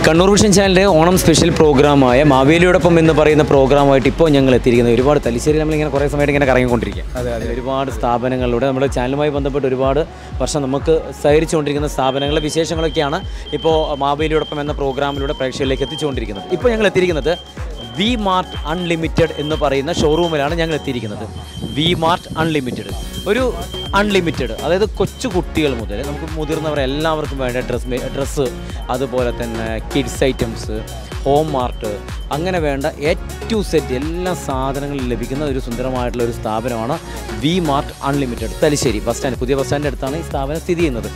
Kannur Vision channel Onam special പ്രോഗ്രാമായ മാവേലിയോടൊപ്പം എന്ന് പറയുന്ന പ്രോഗ്രാമായിട്ട് ഇപ്പോൾ ഞങ്ങൾ എത്തിയിരിക്കുന്നത് ഒരുപാട് തലശ്ശേരി നമ്മളിങ്ങനെ കുറേ സമയത്ത് ഇങ്ങനെ കറങ്ങിക്കൊണ്ടിരിക്കുക. അതെ ഒരുപാട് സ്ഥാപനങ്ങളിലൂടെ നമ്മുടെ ചാനലുമായി ബന്ധപ്പെട്ട് ഒരുപാട് വർഷം നമുക്ക് സഹകരിച്ചുകൊണ്ടിരിക്കുന്ന സ്ഥാപനങ്ങളുടെ വിശേഷങ്ങളൊക്കെയാണ് ഇപ്പോൾ മാവേലിയോടൊപ്പം എന്ന പ്രോഗ്രാമിലൂടെ പ്രേക്ഷകരിലേക്ക് എത്തിച്ചുകൊണ്ടിരിക്കുന്നത്. ഇപ്പോൾ ഞങ്ങൾ എത്തിയിരിക്കുന്നത് വി മാർട്ട് അൺലിമിറ്റഡ് എന്ന് പറയുന്ന ഷോറൂമിലാണ് ഞങ്ങൾ എത്തിയിരിക്കുന്നത്. വി മാർട്ട് അൺലിമിറ്റഡ് ഒരു അൺലിമിറ്റഡ്, അതായത് കൊച്ചു കുട്ടികൾ മുതൽ നമുക്ക് മുതിർന്നവർ എല്ലാവർക്കും വേണ്ട ഡ്രസ്സ്, അതുപോലെ തന്നെ കിഡ്സ് ഐറ്റംസ്, ഹോം മാർട്ട്, അങ്ങനെ വേണ്ട എ ടു സെറ്റ് എല്ലാ സാധനങ്ങളും ലഭിക്കുന്ന ഒരു സുന്ദരമായിട്ടുള്ള ഒരു സ്ഥാപനമാണ് V Mart unlimited. Thalassery bus stand, പുതിയ ബസ് സ്റ്റാൻഡിൻ്റെ അടുത്താണ് ഈ സ്ഥാപനം സ്ഥിതി ചെയ്യുന്നത്.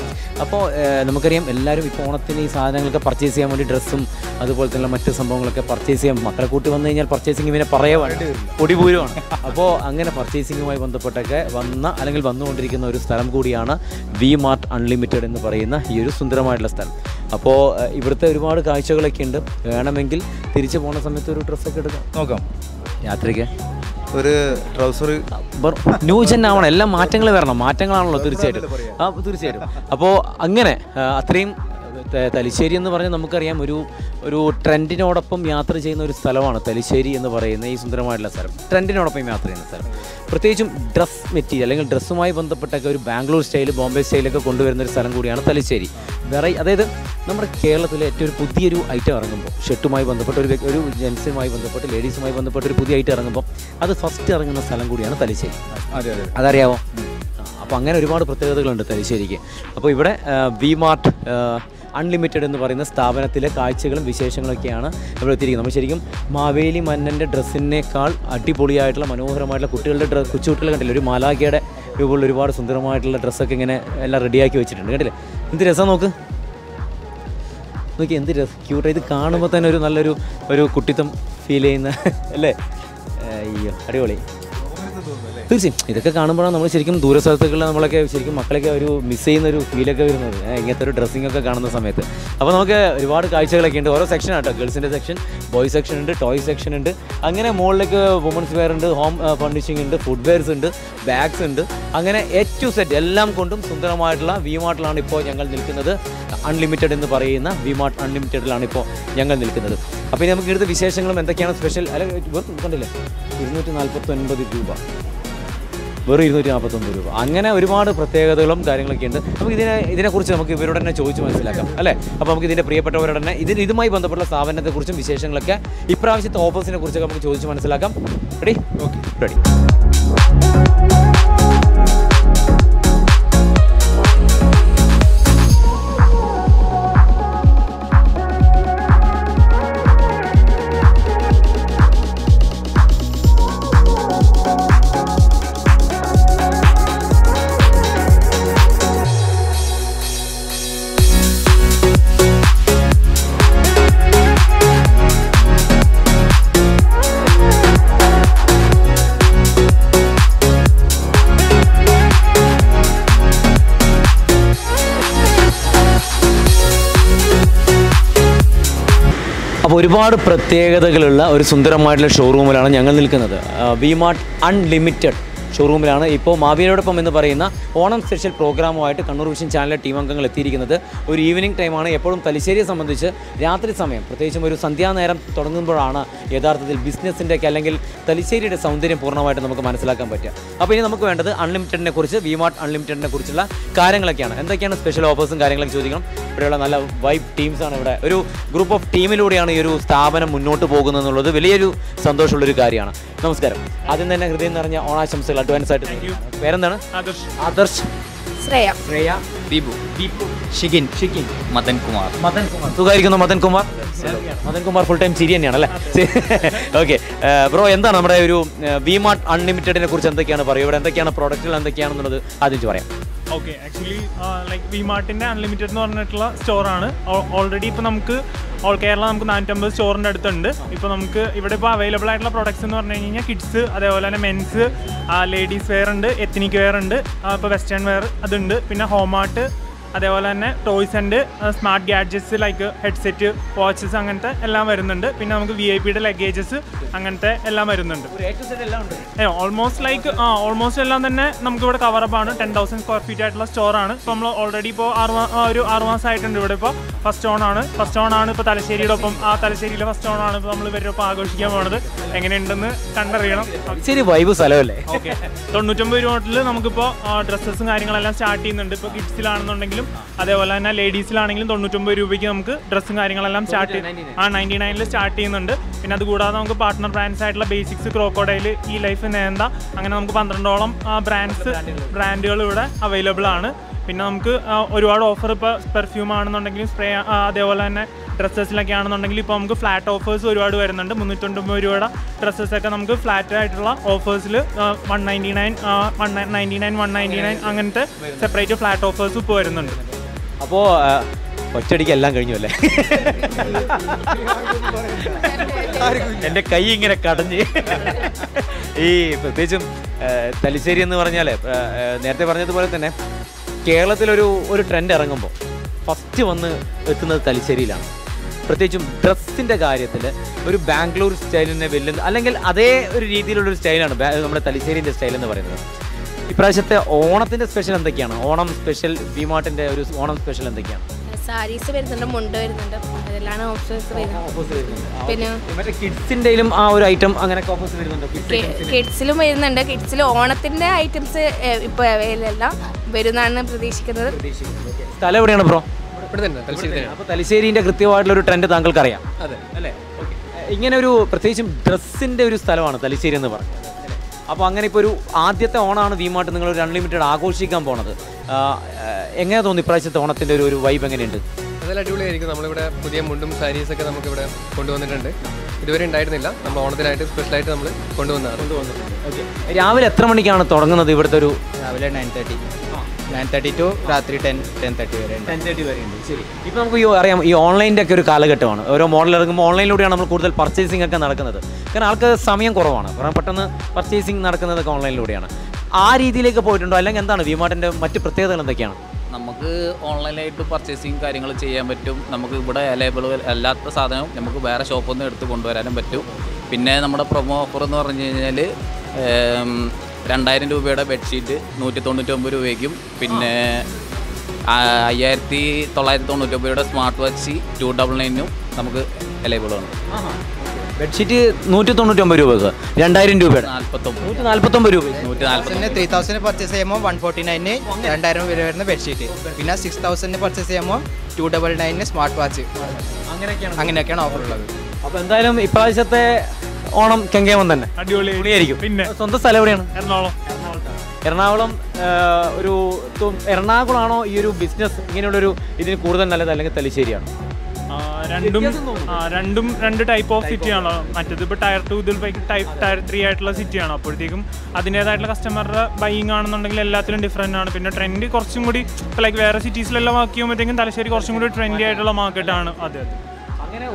അപ്പോൾ നമുക്കറിയാം എല്ലാവരും ഇപ്പോൾ ഓണത്തിന് ഈ സാധനങ്ങളൊക്കെ പർച്ചേസ് ചെയ്യാൻ വേണ്ടി ഡ്രസ്സും അതുപോലെ തന്നെ മറ്റ് സംഭവങ്ങളൊക്കെ പർച്ചേസ് ചെയ്യാൻ മക്കളെ കൂട്ടി വന്നു കഴിഞ്ഞാൽ പർച്ചേസിങ് ഇങ്ങനെ പറയുവാണ്, പൊടിപൂരമാണ്. അപ്പോൾ അങ്ങനെ പർച്ചേസിങ്ങുമായി ബന്ധപ്പെട്ടൊക്കെ അല്ലെങ്കിൽ വന്നുകൊണ്ടിരിക്കുന്ന ഒരു സ്ഥലം കൂടിയാണ് വി മാർട്ട് അൺലിമിറ്റഡ് എന്ന് പറയുന്ന ഈ ഒരു സുന്ദരമായിട്ടുള്ള സ്ഥലം. അപ്പോൾ ഇവിടുത്തെ ഒരുപാട് കാഴ്ചകളൊക്കെ ഉണ്ട്. വേണമെങ്കിൽ തിരിച്ചു പോകുന്ന സമയത്ത് ഒരു ഡ്രസ്സൊക്കെ എടുക്കാം, നോക്കാം. യാത്രയ്ക്ക് ഒരു ട്രൗസർ ന്യൂജൻ ആവണം, എല്ലാം മാറ്റങ്ങൾ വരണം, മാറ്റങ്ങളാണല്ലോ തീർച്ചയായിട്ടും. തീർച്ചയായിട്ടും. അപ്പോൾ അങ്ങനെ അത്രയും തലശ്ശേരി എന്ന് പറഞ്ഞാൽ നമുക്കറിയാം ഒരു ട്രെൻഡിനോടൊപ്പം യാത്ര ചെയ്യുന്ന ഒരു സ്ഥലമാണ് തലശ്ശേരി എന്ന് പറയുന്ന ഈ സുന്ദരമായിട്ടുള്ള സ്ഥലം. ട്രെൻഡിനോടൊപ്പം യാത്ര ചെയ്യുന്ന സ്ഥലം, പ്രത്യേകിച്ചും ഡ്രസ് മെറ്റീരിയൽ അല്ലെങ്കിൽ ഡ്രസ്സുമായി ബന്ധപ്പെട്ടൊക്കെ ഒരു ബാംഗ്ലൂർ സ്റ്റൈൽ, ബോംബെ സ്റ്റൈലൊക്കെ കൊണ്ടുവരുന്ന ഒരു സ്ഥലം കൂടിയാണ് തലശ്ശേരി. അതായത് നമ്മുടെ കേരളത്തിലെ ഏറ്റവും പുതിയൊരു ഐറ്റം ഇറങ്ങുമ്പോൾ, ഷർട്ടുമായി ബന്ധപ്പെട്ട ഒരു ജെൻസുമായി ബന്ധപ്പെട്ട് ലേഡീസുമായി ബന്ധപ്പെട്ട ഒരു പുതിയ ഐറ്റം ഇറങ്ങുമ്പോൾ അത് ഫസ്റ്റ് ഇറങ്ങുന്ന സ്ഥലം കൂടിയാണ് തലശ്ശേരി. അതറിയാമോ? അപ്പോൾ അങ്ങനെ ഒരുപാട് പ്രത്യേകതകളുണ്ട് തലശ്ശേരിക്ക്. അപ്പോൾ ഇവിടെ വി മാർട്ട് അൺലിമിറ്റഡ് എന്ന് പറയുന്ന സ്ഥാപനത്തിലെ കാഴ്ചകളും വിശേഷങ്ങളൊക്കെയാണ് നമ്മൾ എത്തിയിരിക്കുന്നത്. നമ്മൾ ശരിക്കും മാവേലി മന്നൻ്റെ ഡ്രസ്സിനേക്കാൾ അടിപൊളിയായിട്ടുള്ള മനോഹരമായിട്ടുള്ള കൊച്ചുകുട്ടികൾ കണ്ടില്ല, ഒരു മാലാഖയുടെ രൂപമുള്ള ഒരുപാട് സുന്ദരമായിട്ടുള്ള ഡ്രസ്സൊക്കെ ഇങ്ങനെ എല്ലാം റെഡിയാക്കി വെച്ചിട്ടുണ്ട്. കണ്ടില്ലേ എന്ത് രസം, നോക്കി എന്ത് രസം, ക്യൂട്ടായി. ഇത് കാണുമ്പോൾ തന്നെ ഒരു നല്ലൊരു കുട്ടിത്തം ഫീൽ ചെയ്യുന്ന അല്ലേ? അയ്യോ അടിപൊളി. തീർച്ചയായും ഇതൊക്കെ കാണുമ്പോഴാണ് നമ്മൾ ശരിക്കും ദൂരസ്ഥലത്തേക്കുള്ള നമ്മളൊക്കെ ശരിക്കും മക്കളൊക്കെ ഒരു മിസ് ചെയ്യുന്ന ഒരു ഫീലൊക്കെ വരുന്നത് ഇങ്ങനത്തെ ഒരു ഡ്രസ്സിങ്ങൊക്കെ കാണുന്ന സമയത്ത്. അപ്പോൾ നമുക്ക് ഒരുപാട് കാഴ്ചകളൊക്കെ ഉണ്ട്. ഓരോ സെക്ഷൻ ആട്ടോ, ഗേൾസിൻ്റെ സെക്ഷൻ, ബോയ്സ് സെക്ഷൻ ഉണ്ട്, ടോയ് സെക്ഷൻ ഉണ്ട്, അങ്ങനെ മുകളിലേക്ക് വുമൻസ് വെയർ ഉണ്ട്, ഹോം ഫർണിഷിംഗ് ഉണ്ട്, ഫുഡ് വെയർസ് ഉണ്ട്, ബാഗ്സ് ഉണ്ട്, അങ്ങനെ എ ടു സെറ്റ് എല്ലാം കൊണ്ടും സുന്ദരമായിട്ടുള്ള വി മാർട്ടിലാണ് ഇപ്പോൾ ഞങ്ങൾ നിൽക്കുന്നത്. അൺലിമിറ്റഡ് എന്ന് പറയുന്ന വി മാർട്ട് അൺലിമിറ്റഡിലാണ് ഇപ്പോൾ ഞങ്ങൾ നിൽക്കുന്നത്. അപ്പോൾ ഇനി നമുക്ക് ഇവിടുത്തെ വിശേഷങ്ങളും എന്തൊക്കെയാണ് സ്പെഷ്യൽ കണ്ടില്ലേ, 249 രൂപ, വെറും 249 രൂപ. അങ്ങനെ ഒരുപാട് പ്രത്യേകതകളും കാര്യങ്ങളൊക്കെ ഉണ്ട്. നമുക്ക് ഇതിനെക്കുറിച്ച് നമുക്ക് ഇവരോട് തന്നെ ചോദിച്ച് മനസ്സിലാക്കാം അല്ലേ? അപ്പോൾ നമുക്ക് ഇതിൻ്റെ പ്രിയപ്പെട്ടവരോട് തന്നെ ഇതുമായി ബന്ധപ്പെട്ട സ്ഥാപനത്തെക്കുറിച്ചും വിശേഷങ്ങളൊക്കെ ഇപ്രാവശ്യത്തെ ഓഫേഴ്സിനെ കുറിച്ചൊക്കെ നമുക്ക് ചോദിച്ച് മനസ്സിലാക്കാം. റെഡി? Okay, ready. അപ്പോൾ ഒരുപാട് പ്രത്യേകതകളുള്ള ഒരു സുന്ദരമായിട്ടുള്ള ഷോറൂമിലാണ് ഞങ്ങൾ നിൽക്കുന്നത്. വി മാർട്ട് അൺലിമിറ്റഡ് ഷോറൂമിലാണ് ഇപ്പോൾ മാവേലിയോടൊപ്പം എന്ന് പറയുന്ന ഓണം സ്പെഷ്യൽ പ്രോഗ്രാമുമായിട്ട് കണ്ണൂർ വിഷൻ ചാനലിലെ ടീം അംഗങ്ങൾ എത്തിയിരിക്കുന്നത്. ഒരു ഈവനിങ് ടൈമാണ്. എപ്പോഴും തലശ്ശേരിയെ സംബന്ധിച്ച് രാത്രി സമയം, പ്രത്യേകിച്ചും ഒരു സന്ധ്യാനേരം തുടങ്ങുമ്പോഴാണ് യഥാർത്ഥത്തിൽ ബിസിനസ്സിൻ്റെയൊക്കെ അല്ലെങ്കിൽ തലശ്ശേരിയുടെ സൗന്ദര്യം പൂർണ്ണമായിട്ട് നമുക്ക് മനസ്സിലാക്കാൻ പറ്റുക. അപ്പോൾ ഇനി നമുക്ക് വേണ്ടത് അൺലിമിറ്റഡിനെ കുറിച്ച്, വി മാർട്ട് അൺലിമിറ്റഡിനെ കുറിച്ചുള്ള കാര്യങ്ങളൊക്കെയാണ്. എന്തൊക്കെയാണ് സ്പെഷ്യൽ ഓഫേഴ്സും കാര്യങ്ങളൊക്കെ ചോദിക്കണം. ഇവിടെയുള്ള നല്ല വൈബ് ടീംസാണ്, ഇവിടെ ഒരു ഗ്രൂപ്പ് ഓഫ് ടീമിലൂടെയാണ് ഈ ഒരു സ്ഥാപനം മുന്നോട്ട് പോകുന്നത് എന്നുള്ളത് വലിയൊരു സന്തോഷമുള്ളൊരു കാര്യമാണ്. നമസ്കാരം. ആദ്യം തന്നെ ഹൃദയം നിറഞ്ഞ ഓണാശംസകൾ അഡ്വാൻസ് ആയിട്ട്. പേരെന്താണ്? ആദർശ്, ശ്രേയ, ദീപു, ഷിഗിൻ, മദൻ കുമാർ. സുഖമായിരിക്കുന്നു മദൻ കുമാർ ഫുൾ ടൈം ചിരി തന്നെയാണ് അല്ലേ? ഓക്കെ ബ്രോ, എന്താണ് നമ്മുടെ ഒരു വി മാർട്ട് അൺലിമിറ്റഡിനെ കുറിച്ച് എന്തൊക്കെയാണ് പറയുക? ഇവിടെ എന്തൊക്കെയാണ് പ്രോഡക്റ്റുകൾ എന്തൊക്കെയാണെന്നുള്ളത് ആദ്യം പറയാം. ഓക്കെ, ആക്ച്വലി ലൈക്ക് വി മാർട്ടിൻ്റെ അൺലിമിറ്റഡ് എന്ന് പറഞ്ഞിട്ടുള്ള സ്റ്റോറാണ്. ഓൾറെഡി ഇപ്പോൾ നമുക്ക് ഓൾ കേരള നമുക്ക് 450 സ്റ്റോറിൻ്റെ അടുത്തുണ്ട്. ഇപ്പോൾ നമുക്ക് ഇവിടെ ഇപ്പോൾ അവൈലബിൾ ആയിട്ടുള്ള പ്രോഡക്റ്റ്സ് എന്ന് പറഞ്ഞു കഴിഞ്ഞാൽ കിഡ്സ്, അതേപോലെ തന്നെ മെൻസ്, ലേഡീസ് വെയർ ഉണ്ട്, എത്നിക് വെയർ ഉണ്ട്, ഇപ്പോൾ വെസ്റ്റേൺ വെയർ അതുണ്ട്, പിന്നെ ഹോം ആർട്ട്, അതേപോലെ തന്നെ toys and smart gadgets like headset, watches അങ്ങനത്തെ എല്ലാം വരുന്നുണ്ട്. പിന്നെ നമുക്ക് VIP-യുടെ ലഗേജസ് അങ്ങനത്തെ എല്ലാം വരുന്നുണ്ട്. ഓൾമോസ്റ്റ് എല്ലാം തന്നെ നമുക്കിവിടെ കവറപ്പാണ്. 10,000 സ്ക്വയർ ഫീറ്റ് ആയിട്ടുള്ള സ്റ്റോറാണ്. ഇപ്പോൾ നമ്മൾ ഓൾറെഡി ഇപ്പോൾ 6 മാസമായിട്ടുണ്ട് ഇവിടെ. ഇപ്പോൾ ഫസ്റ്റ് ഓണാണ് ഇപ്പോൾ തലശ്ശേരിയുടെ ഒപ്പം തലശ്ശേരിയിലെ ഫസ്റ്റ് ഓണാണ് ഇപ്പോൾ നമ്മൾ ഇവരുടെ ഒപ്പം ആഘോഷിക്കാൻ പോകുന്നത്. എങ്ങനെയുണ്ടെന്ന് കണ്ടറിയണം. ശരി, വൈബ് സ്ഥലമല്ലേ? ഓക്കെ, 99 രൂപ തൊട്ടിൽ നമുക്കിപ്പോൾ ഡ്രസ്സസും കാര്യങ്ങളെല്ലാം സ്റ്റാർട്ട് ചെയ്യുന്നുണ്ട്. ഇപ്പോൾ കിഡ്സിലാണെന്നുണ്ടെങ്കിലും അതേപോലെ തന്നെ ലേഡീസിലാണെങ്കിലും 99 രൂപയ്ക്ക് നമുക്ക് ഡ്രസ്സും കാര്യങ്ങളെല്ലാം 99 സ്റ്റാർട്ട് ചെയ്യുന്നുണ്ട്. പിന്നെ അതുകൂടാതെ നമുക്ക് പാർട്ട്ണർ ബ്രാൻഡ്സ് ആയിട്ടുള്ള ബേസിക്സ്, ക്രോക്കോഡൈൽ, ഈ ലൈഫ്, നേന്ത, അങ്ങനെ നമുക്ക് 12ഓളം ബ്രാൻഡുകൾ ഇവിടെ അവൈലബിൾ ആണ്. പിന്നെ നമുക്ക് ഒരുപാട് ഓഫർ, ഇപ്പോൾ പെർഫ്യൂം ആണെന്നുണ്ടെങ്കിലും സ്പ്രേ, അതേപോലെ തന്നെ ഡ്രസ്സസിലൊക്കെ ആണെന്നുണ്ടെങ്കിൽ ഇപ്പോൾ നമുക്ക് ഫ്ലാറ്റ് ഓഫേഴ്സ് ഒരുപാട് വരുന്നുണ്ട്. 399 രൂപയുടെ ഡ്രസ്സസൊക്കെ നമുക്ക് ഫ്ലാറ്റ് ആയിട്ടുള്ള ഓഫേഴ്സിൽ 199, 199 അങ്ങനത്തെ സെപ്പറേറ്റ് ഫ്ലാറ്റ് ഓഫേഴ്സ് ഇപ്പോൾ വരുന്നുണ്ട്. അപ്പോൾ ഒറ്റയടിക്ക് എല്ലാം കഴിഞ്ഞു അല്ലേ? എൻ്റെ കൈ ഇങ്ങനെ കടഞ്ഞ്. ഈ പ്രത്യേകിച്ചും തലശ്ശേരി എന്ന് പറഞ്ഞാൽ നേരത്തെ പറഞ്ഞതുപോലെ തന്നെ കേരളത്തിലൊരു ട്രെൻഡ് ഇറങ്ങുമ്പോൾ ഫസ്റ്റ് വന്ന് എത്തുന്നത് തലശ്ശേരിയിലാണ്. പ്രത്യേകിച്ചും ഡ്രസ്സിൻ്റെ കാര്യത്തിൽ ഒരു ബാംഗ്ലൂർ സ്റ്റൈലിനെ വെല്ലുന്ന, അല്ലെങ്കിൽ അതേ ഒരു രീതിയിലുള്ളൊരു സ്റ്റൈലാണ് നമ്മുടെ തലശ്ശേരിൻ്റെ സ്റ്റൈൽ എന്ന് പറയുന്നത്. ഇപ്രാവശ്യത്തെ ഓണത്തിൻ്റെ സ്പെഷ്യൽ എന്തൊക്കെയാണ്? ഓണം സ്പെഷ്യൽ, വിമാർട്ടിൻ്റെ ഒരു ഓണം സ്പെഷ്യൽ എന്തൊക്കെയാണ്? സാരീസ് വരുന്നുണ്ട്, മുണ്ട് വരുന്നുണ്ട്, അതെല്ലാം ഓഫേഴ്സ് വരുന്നുണ്ട്. പിന്നെ മറ്റേ കിഡ്സിൻ്റെയിലും ആ ഒരു ഐറ്റം അങ്ങനെയൊക്കെ ഓഫേഴ്സ് വരുന്നുണ്ട്. കിഡ്സിലും വരുന്നുണ്ട്. കിഡ്സിൽ ഓണത്തിൻ്റെ ഐറ്റംസ് ഇപ്പോൾ അവൈലബിൾ വരുന്നതാണ് പ്രതീക്ഷിക്കുന്നത്. സ്ഥലം എവിടെയാണ് ബ്രോ? അപ്പോൾ തലശ്ശേരിൻ്റെ കൃത്യമായിട്ടുള്ളൊരു ട്രെൻഡ് താങ്കൾക്ക് അറിയാം അല്ലേ? ഇങ്ങനെ ഒരു പ്രത്യേകിച്ചും ഡ്രസ്സിൻ്റെ ഒരു സ്ഥലമാണ് തലശ്ശേരി എന്ന് പറഞ്ഞത്. അപ്പോൾ അങ്ങനെ ഇപ്പോൾ ഒരു ആദ്യത്തെ ഓണമാണ് വിമാർട്ട് നിങ്ങളൊരു അൺലിമിറ്റഡ് ആഘോഷിക്കാൻ പോണത്. എങ്ങനെ തോന്നി ഇപ്രാവശ്യത്തെ ഓണത്തിൻ്റെ ഒരു വൈബ് എങ്ങനെയുണ്ട്? അതെല്ലാം അടിപൊളിയായിരിക്കും. നമ്മളിവിടെ പുതിയ മുണ്ടും സാരീസൊക്കെ നമുക്കിവിടെ കൊണ്ടുവന്നിട്ടുണ്ട്. ഇതുവരെ ഉണ്ടായിരുന്നില്ല. നമ്മൾ ഓണത്തിനായിട്ട് സ്പെഷ്യലായിട്ട് നമ്മൾ കൊണ്ടുവന്നതാണ്. രാവിലെ എത്ര മണിക്കാണ് തുടങ്ങുന്നത് ഇവിടുത്തെ ഒരു? രാവിലെ 9:30 ടു രാത്രി 10:30 വരെ. 10:30 വരെ ഉണ്ട്. ശരി, ഇപ്പോൾ നമുക്ക് അറിയാം ഈ ഓൺലൈൻ്റെ ഒക്കെ ഒരു കാലഘട്ടമാണ്. ഓരോ മോഡൽ ഇറങ്ങുമ്പോൾ ഓൺലൈനിലൂടെയാണ് നമ്മൾ കൂടുതൽ പർച്ചേസിംഗ് ഒക്കെ നടക്കുന്നത്. കാരണം ആൾക്ക് സമയം കുറവാണ്. കാരണം പെട്ടെന്ന് പർച്ചേസിംഗ് നടക്കുന്നതൊക്കെ ഓൺലൈനിലൂടെയാണ്. ആ രീതിയിലേക്ക് പോയിട്ടുണ്ടോ? അല്ലെങ്കിൽ എന്താണ് വിമാർട്ടിൻ്റെ മറ്റ് പ്രത്യേകതകൾ എന്തൊക്കെയാണ്? നമുക്ക് ഓൺലൈനായിട്ട് പർച്ചേസിങ് കാര്യങ്ങൾ ചെയ്യാൻ പറ്റും. നമുക്ക് ഇവിടെ അവൈലബിൾ അല്ലാത്ത സാധനവും നമുക്ക് വേറെ ഷോപ്പിൽ നിന്ന് എടുത്ത് കൊണ്ടുവരാനും പറ്റും. പിന്നെ നമ്മുടെ പ്രൊമോ ഓഫർ എന്ന് പറഞ്ഞു കഴിഞ്ഞാൽ 2000 രൂപയുടെ ബെഡ്ഷീറ്റ് 199 രൂപയ്ക്കും, പിന്നെ 5999 സ്മാർട്ട് വാച്ച് 299 നമുക്ക് അവൈലബിൾ ആണ്. ബെഡ്ഷീറ്റ് 199 രൂപക്ക് 2000 രൂപയുടെ 149 രൂപ. 3000 പർച്ചേസ് ചെയ്യുമ്പോൾ 149 2000 വരെ വരുന്ന ബെഡ്ഷീറ്റ്. പിന്നെ 6000 പർച്ചേസ് ചെയ്യുമ്പോൾ 299 സ്മാർട്ട് വാച്ച്. അങ്ങനെയൊക്കെയാണ് ഓഫർ ഉള്ളത്. അപ്പോൾ എന്തായാലും ഇപ്രാവശ്യത്തെ ഓണം കെങ്കേമം തന്നെ അടിപൊളിയായിരിക്കും. പിന്നെ സ്വന്തം സ്ഥലം എവിടെയാണ്? എറണാകുളം. എറണാകുളമാണോ ഈ ഒരു ബിസിനസ് ഇങ്ങനെയുള്ളൊരു ഇതിന് കൂടുതൽ നല്ലത്, അല്ലെങ്കിൽ തലശ്ശേരിയാണ്? രണ്ട് ടൈപ്പ് ഓഫ് സിറ്റിയാണോ. മറ്റേത് ഇപ്പോൾ ടയർ 2, ഇതിൽ ടയർ 3 ആയിട്ടുള്ള സിറ്റിയാണ്. അപ്പോഴത്തേക്കും അതിൻ്റേതായിട്ടുള്ള കസ്റ്റമറുടെ ബൈയിങ് ആണെന്നുണ്ടെങ്കിൽ എല്ലാത്തിലും ഡിഫറൻ്റ് ആണ്. പിന്നെ ട്രെൻഡ് കുറച്ചും കൂടി ഇപ്പോൾ ലൈക്ക് വേറെ സിറ്റീസിലെല്ലാം വർക്ക് ചെയ്യുമ്പോഴത്തേക്കും തലശ്ശേരി കുറച്ചും കൂടി ട്രെൻഡി ആയിട്ടുള്ള മാർക്കറ്റാണ്. അതെ, അങ്ങനെ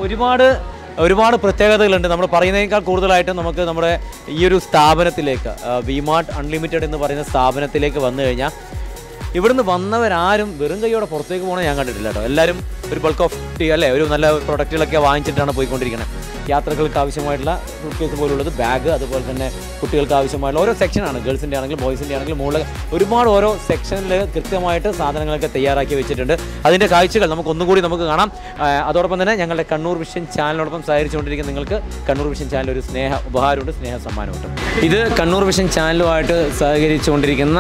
ഒരുപാട് പ്രത്യേകതകളുണ്ട്. നമ്മൾ പറയുന്നതിനേക്കാൾ കൂടുതലായിട്ട് നമുക്ക് നമ്മുടെ ഈ ഒരു സ്ഥാപനത്തിലേക്ക്, വിമാർട്ട് അൺലിമിറ്റഡ് എന്ന് പറയുന്ന സ്ഥാപനത്തിലേക്ക് വന്നു കഴിഞ്ഞാൽ ഇവിടുന്ന് വന്നവരാരും വെറും കൈയോടെ പുറത്തേക്ക് പോകണം ഞാൻ കണ്ടിട്ടില്ല കേട്ടോ. എല്ലാവരും ഒരു ബൾക്ക് ഓഫ് അല്ലേ, ഒരു നല്ല പ്രൊഡക്റ്റുകളൊക്കെ വാങ്ങിച്ചിട്ടാണ് പോയിക്കൊണ്ടിരിക്കുന്നത്. യാത്രകൾക്ക് ആവശ്യമായിട്ടുള്ള സൂട്ട് കേസ് പോലുള്ളത്, ബാഗ്, അതുപോലെ തന്നെ കുട്ടികൾക്ക് ആവശ്യമായിട്ടുള്ള ഓരോ സെക്ഷനാണ്. ഗേൾസിൻ്റെ ആണെങ്കിലും ബോയ്സിൻ്റെ ആണെങ്കിലും മുകളിൽ ഒരുപാട് ഓരോ സെക്ഷനിൽ കൃത്യമായിട്ട് സാധനങ്ങളൊക്കെ തയ്യാറാക്കി വെച്ചിട്ടുണ്ട്. അതിൻ്റെ കാഴ്ചകൾ നമുക്കൊന്നുകൂടി നമുക്ക് കാണാം. അതോടൊപ്പം തന്നെ ഞങ്ങളുടെ കണ്ണൂർ വിഷൻ ചാനലിനോടൊപ്പം സഹകരിച്ചുകൊണ്ടിരിക്കുന്ന നിങ്ങൾക്ക് കണ്ണൂർ വിഷൻ ചാനൽ ഒരു സ്നേഹ ഉപഹാരമുണ്ട്, സ്നേഹ സമ്മാനമുണ്ട്. ഇത് കണ്ണൂർ വിഷൻ ചാനലുമായിട്ട് സഹകരിച്ചുകൊണ്ടിരിക്കുന്ന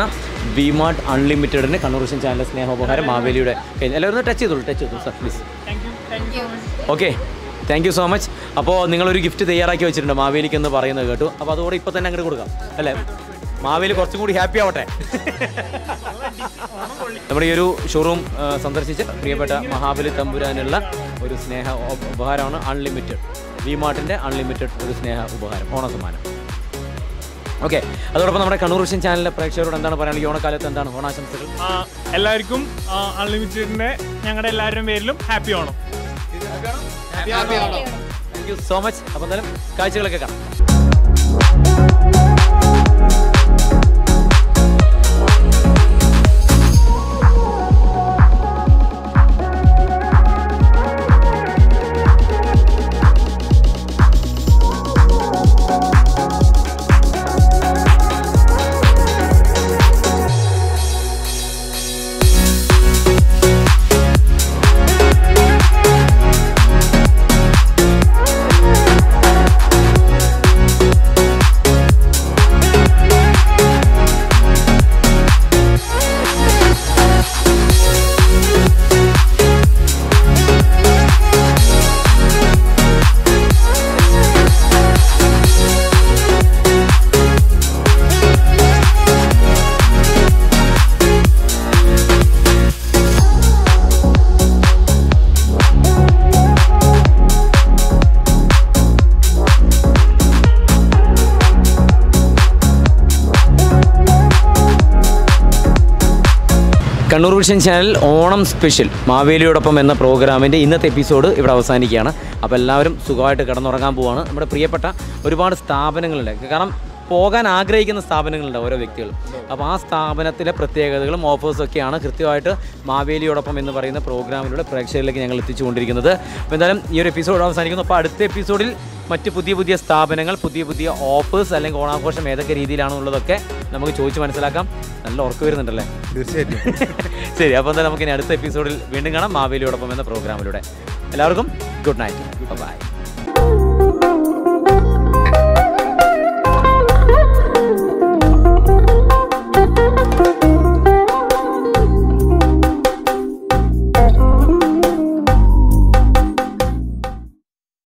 വിമാർട്ട് അൺലിമിറ്റഡിന് കണ്ണൂർ വിഷൻ ചാനലിലെ സ്നേഹ ഉപഹാരം മാവേലിയുടെ എല്ലാവരും ടച്ച് ചെയ്തോളൂ sir please. Okay, thank you so much. അപ്പോൾ നിങ്ങളൊരു ഗിഫ്റ്റ് തയ്യാറാക്കി വെച്ചിട്ടുണ്ട് മാവേലിക്ക് എന്ന് പറയുന്നത് കേട്ടു. അപ്പോൾ അതോടെ ഇപ്പോൾ തന്നെ അങ്ങോട്ട് കൊടുക്കാം അല്ലേ? മാവേലി കുറച്ചും കൂടി ഹാപ്പി ആവട്ടെ. നമ്മുടെ ഈ ഒരു ഷോറൂം സന്ദർശിച്ച് പ്രിയപ്പെട്ട മഹാബലി തമ്പുരാനുള്ള ഒരു സ്നേഹ ഉപഹാരമാണ് അൺലിമിറ്റഡ്, വിമാർട്ടിൻ്റെ അൺലിമിറ്റഡ് ഒരു സ്നേഹ ഉപഹാരം, ഓണസമ്മാനം. ഓക്കെ, അതോടൊപ്പം നമ്മുടെ കണ്ണൂർ വിഷൻ ചാനലിലെ പ്രേക്ഷകരോട് എന്താണ് പറയാനുള്ളത്? ഈ ഓണക്കാലത്ത് എന്താണ് ഓണാശംസകൾ? എല്ലാവർക്കും അൺലിമിറ്റഡിൻ്റെ ഞങ്ങളുടെ എല്ലാവരുടെയും പേരിലും happy Onam. Thank you so much. അപ്പോൾ എന്തായാലും കാഴ്ചകളൊക്കെ കാണാം. Kannur vision channel Onam special മാവേലിയോടൊപ്പം എന്ന പ്രോഗ്രാമിൻ്റെ ഇന്നത്തെ എപ്പിസോഡ് ഇവിടെ അവസാനിക്കുകയാണ്. അപ്പോൾ എല്ലാവരും സുഖമായിട്ട് കിടന്നുറങ്ങാൻ പോവുകയാണ്. നമ്മുടെ പ്രിയപ്പെട്ട ഒരുപാട് സ്ഥാപനങ്ങളുണ്ട്, കാരണം പോകാൻ ആഗ്രഹിക്കുന്ന സ്ഥാപനങ്ങളുണ്ട് ഓരോ വ്യക്തികളും. അപ്പോൾ ആ സ്ഥാപനത്തിലെ പ്രത്യേകതകളും ഓഫേഴ്സും ഒക്കെയാണ് കൃത്യമായിട്ട് മാവേലിയോടൊപ്പം എന്ന് പറയുന്ന പ്രോഗ്രാമിലൂടെ പ്രേക്ഷകരിലേക്ക് ഞങ്ങൾ എത്തിച്ചുകൊണ്ടിരിക്കുന്നത്. അപ്പോൾ എന്തായാലും ഈ ഒരു എപ്പിസോഡ് അവസാനിക്കുന്നു. അപ്പോൾ അടുത്ത എപ്പിസോഡിൽ മറ്റ് പുതിയ പുതിയ സ്ഥാപനങ്ങൾ, പുതിയ പുതിയ ഓഫേഴ്സ് അല്ലെങ്കിൽ ഓണാഘോഷം ഏതൊക്കെ രീതിയിലാണെന്നുള്ളതൊക്കെ നമുക്ക് ചോദിച്ച് മനസ്സിലാക്കാം. നല്ല ഉറക്കം വരുന്നുണ്ടല്ലേ? തീർച്ചയായിട്ടും. ശരി, അപ്പോൾ എന്തായാലും നമുക്കിനി അടുത്ത എപ്പിസോഡിൽ വീണ്ടും കാണാം മാവേലിയോടൊപ്പം എന്ന പ്രോഗ്രാമിലൂടെ. എല്ലാവർക്കും ഗുഡ് നൈറ്റ്, ബൈ.